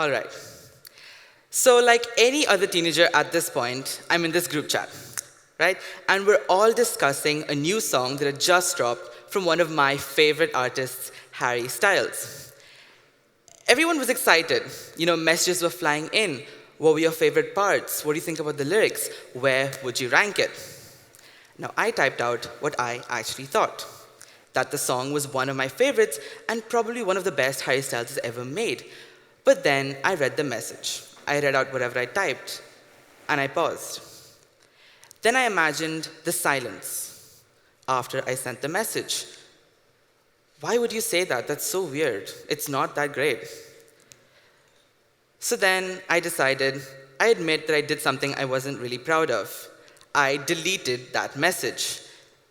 All right. So like any other teenager at this point, I'm in this group chat, right? And we're all discussing a new song that had just dropped from one of my favorite artists, Harry Styles. Everyone was excited. Messages were flying in. What were your favorite parts? What do you think about the lyrics? Where would you rank it? Now, I typed out what I actually thought. That the song was one of my favorites and probably one of the best Harry Styles has ever made. But then I read the message. I read out whatever I typed, and I paused. Then I imagined the silence after I sent the message. Why would you say that? That's so weird. It's not that great. So then I decided, I admit that I did something I wasn't really proud of. I deleted that message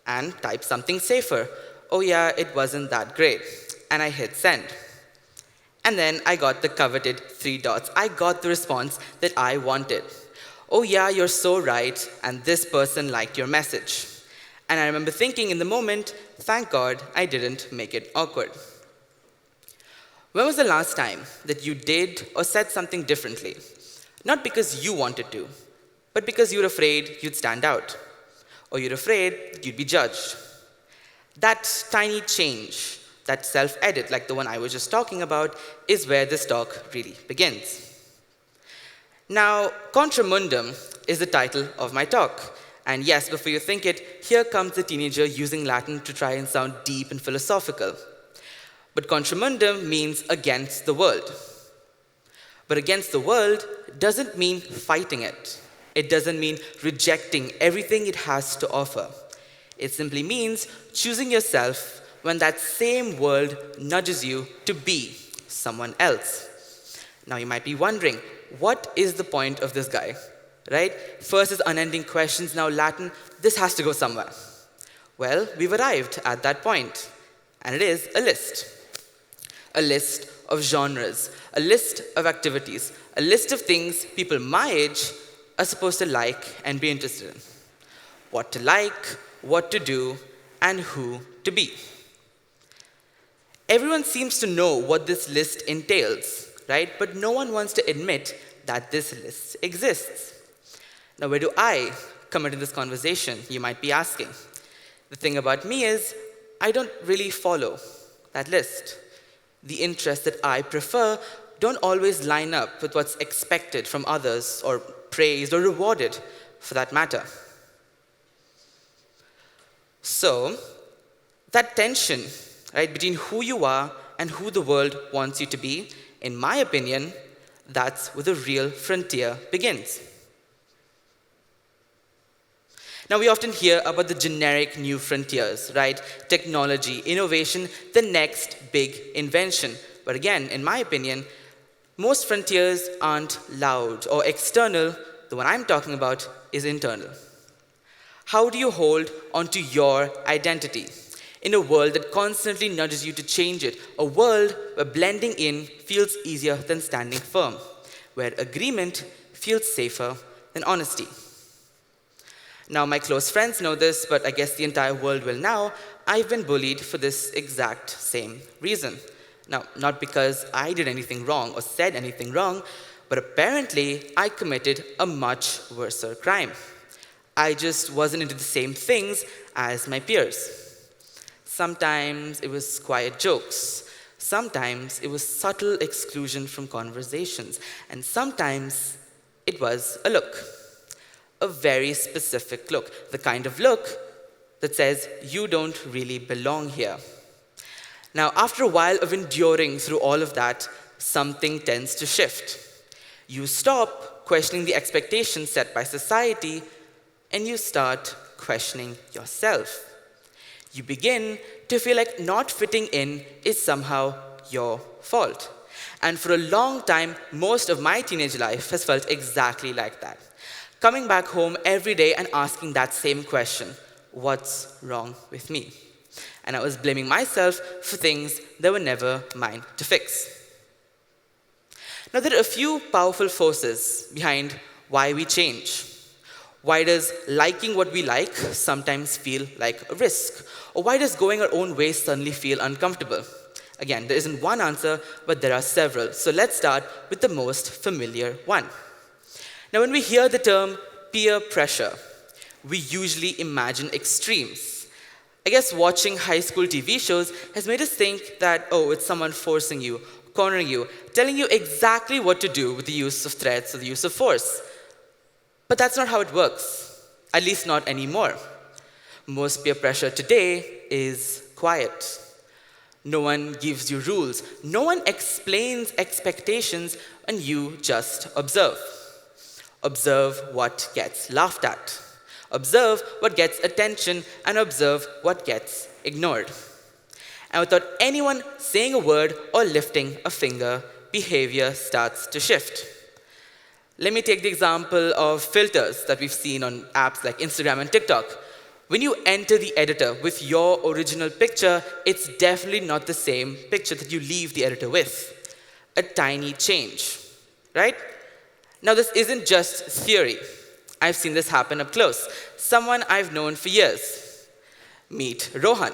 and typed something safer. Oh yeah, it wasn't that great. And I hit send. And then I got the coveted 3 dots. I got the response that I wanted. Oh yeah, you're so right, and this person liked your message. And I remember thinking in the moment, thank God I didn't make it awkward. When was the last time that you did or said something differently? Not because you wanted to, but because you were afraid you'd stand out, or you're afraid you'd be judged. That tiny change, that self-edit, like the one I was just talking about, is where this talk really begins. Now, Contra Mundum is the title of my talk. And yes, before you think it, here comes the teenager using Latin to try and sound deep and philosophical. But Contra Mundum means against the world. But against the world doesn't mean fighting it. It doesn't mean rejecting everything it has to offer. It simply means choosing yourself when that same world nudges you to be someone else. Now you might be wondering, what is the point of this guy? Right? First is unending questions, now Latin. This has to go somewhere. Well, we've arrived at that point, and it is a list. A list of genres, a list of activities, a list of things people my age are supposed to like and be interested in. What to like, what to do, and who to be. Everyone seems to know what this list entails, right? But no one wants to admit that this list exists. Now, where do I come into this conversation, you might be asking? The thing about me is, I don't really follow that list. The interests that I prefer don't always line up with what's expected from others, or praised or rewarded, for that matter. So, that tension, right, between who you are and who the world wants you to be, in my opinion, that's where the real frontier begins. Now, we often hear about the generic new frontiers, right? Technology, innovation, the next big invention. But again, in my opinion, most frontiers aren't loud or external. The one I'm talking about is internal. How do you hold onto your identity in a world that constantly nudges you to change it? A world where blending in feels easier than standing firm, where agreement feels safer than honesty. Now, my close friends know this, but I guess the entire world will now. I've been bullied for this exact same reason. Now, not because I did anything wrong or said anything wrong, but apparently I committed a much worse crime. I just wasn't into the same things as my peers. Sometimes it was quiet jokes. Sometimes it was subtle exclusion from conversations. And sometimes it was a look. A very specific look. The kind of look that says, you don't really belong here. Now, after a while of enduring through all of that, something tends to shift. You stop questioning the expectations set by society, and you start questioning yourself. You begin to feel like not fitting in is somehow your fault. And for a long time, most of my teenage life has felt exactly like that. Coming back home every day and asking that same question, what's wrong with me? And I was blaming myself for things that were never mine to fix. Now, there are a few powerful forces behind why we change. Why does liking what we like sometimes feel like a risk? Or why does going our own way suddenly feel uncomfortable? Again, there isn't one answer, but there are several. So let's start with the most familiar one. Now, when we hear the term peer pressure, we usually imagine extremes. I guess watching high school TV shows has made us think that, oh, it's someone forcing you, cornering you, telling you exactly what to do with the use of threats or the use of force. But that's not how it works, at least not anymore. Most peer pressure today is quiet. No one gives you rules. No one explains expectations, and you just observe. Observe what gets laughed at. Observe what gets attention, and observe what gets ignored. And without anyone saying a word or lifting a finger, behavior starts to shift. Let me take the example of filters that we've seen on apps like Instagram and TikTok. When you enter the editor with your original picture, it's definitely not the same picture that you leave the editor with. A tiny change, right? Now, this isn't just theory. I've seen this happen up close. Someone I've known for years. Meet Rohan.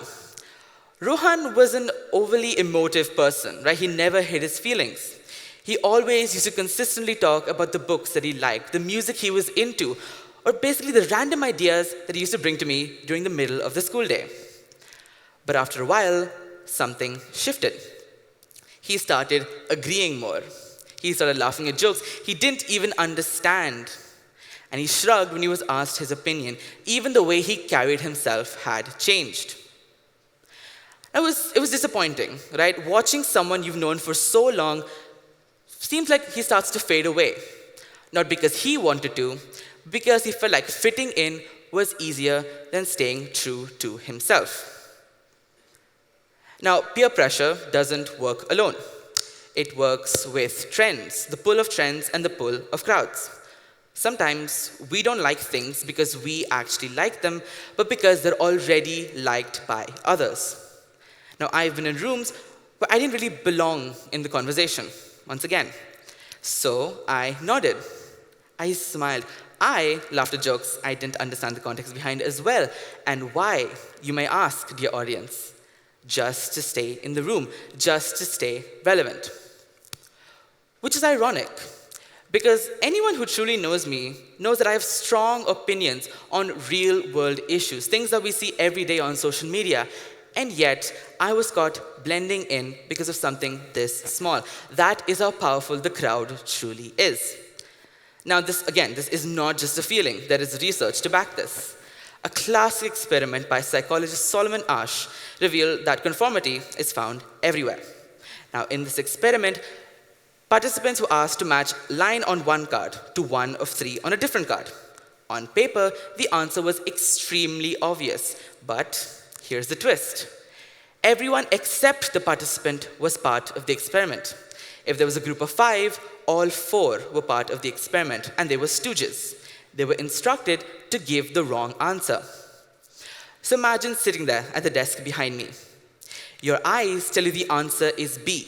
Rohan was an overly emotive person, right? He never hid his feelings. He always used to consistently talk about the books that he liked, the music he was into, or basically the random ideas that he used to bring to me during the middle of the school day. But after a while, something shifted. He started agreeing more. He started laughing at jokes he didn't even understand. And he shrugged when he was asked his opinion. Even the way he carried himself had changed. It was disappointing, right? Watching someone you've known for so long seems like he starts to fade away. Not because he wanted to, because he felt like fitting in was easier than staying true to himself. Now, peer pressure doesn't work alone. It works with trends, the pull of trends and the pull of crowds. Sometimes we don't like things because we actually like them, but because they're already liked by others. Now, I've been in rooms where I didn't really belong in the conversation, once again. So I nodded. I smiled. I laughed at jokes I didn't understand the context behind as well. And why, you may ask, dear audience? Just to stay in the room, just to stay relevant. Which is ironic, because anyone who truly knows me knows that I have strong opinions on real-world issues, things that we see every day on social media. And yet, I was caught blending in because of something this small. That is how powerful the crowd truly is. Now, this is not just a feeling. There is research to back this. A classic experiment by psychologist Solomon Asch revealed that conformity is found everywhere. Now, in this experiment, participants were asked to match line on one card to one of three on a different card. On paper, the answer was extremely obvious, but here's the twist. Everyone except the participant was part of the experiment. If there was a group of 5, all 4 were part of the experiment, and they were stooges. They were instructed to give the wrong answer. So imagine sitting there at the desk behind me. Your eyes tell you the answer is B.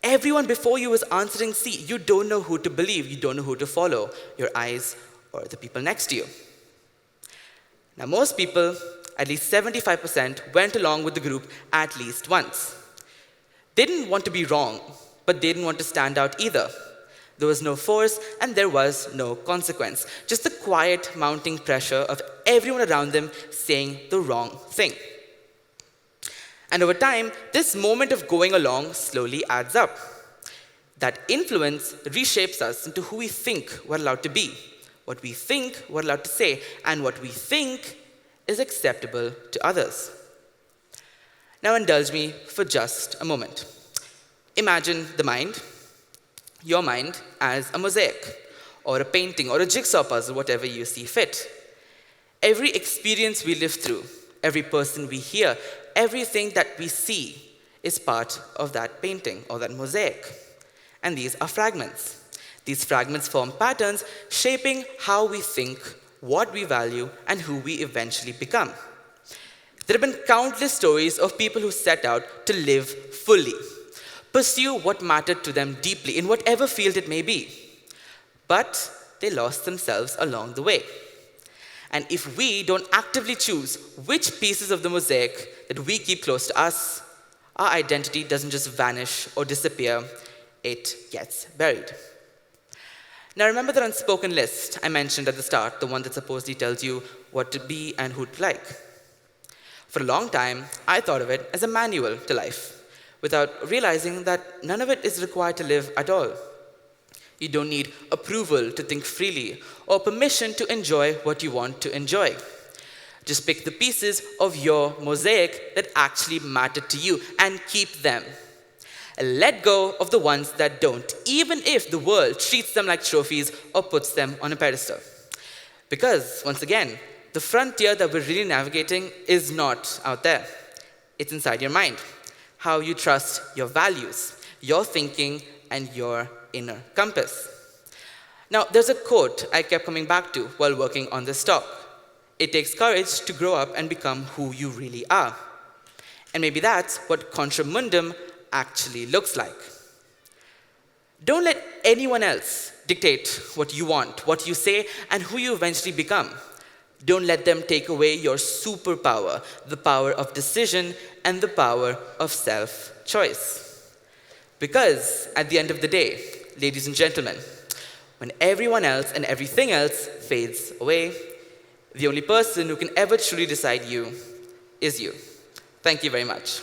Everyone before you was answering C. You don't know who to believe. You don't know who to follow, your eyes or the people next to you. Now, most people, at least 75%, went along with the group at least once. They didn't want to be wrong, but they didn't want to stand out either. There was no force, and there was no consequence. Just the quiet mounting pressure of everyone around them saying the wrong thing. And over time, this moment of going along slowly adds up. That influence reshapes us into who we think we're allowed to be, what we think we're allowed to say, and what we think is acceptable to others. Now indulge me for just a moment. Imagine the mind, your mind, as a mosaic, or a painting, or a jigsaw puzzle, whatever you see fit. Every experience we live through, every person we hear, everything that we see is part of that painting or that mosaic. And these are fragments. These fragments form patterns shaping how we think, what we value, and who we eventually become. There have been countless stories of people who set out to live fully, pursue what mattered to them deeply in whatever field it may be. But they lost themselves along the way. And if we don't actively choose which pieces of the mosaic that we keep close to us, Our identity doesn't just vanish or disappear, it gets buried. Now remember that unspoken list I mentioned at the start, the one that supposedly tells you what to be and who to like. For a long time, I thought of it as a manual to life, without realizing that none of it is required to live at all. You don't need approval to think freely or permission to enjoy what you want to enjoy. Just pick the pieces of your mosaic that actually matter to you and keep them. Let go of the ones that don't, even if the world treats them like trophies or puts them on a pedestal. Because, once again, the frontier that we're really navigating is not out there. It's inside your mind. How you trust your values, your thinking, and your inner compass. Now, there's a quote I kept coming back to while working on this talk. It takes courage to grow up and become who you really are. And maybe that's what Contra Mundum actually looks like. Don't let anyone else dictate what you want, what you say, and who you eventually become. Don't let them take away your superpower, the power of decision and the power of self-choice. Because at the end of the day, ladies and gentlemen, when everyone else and everything else fades away, the only person who can ever truly decide you is you. Thank you very much.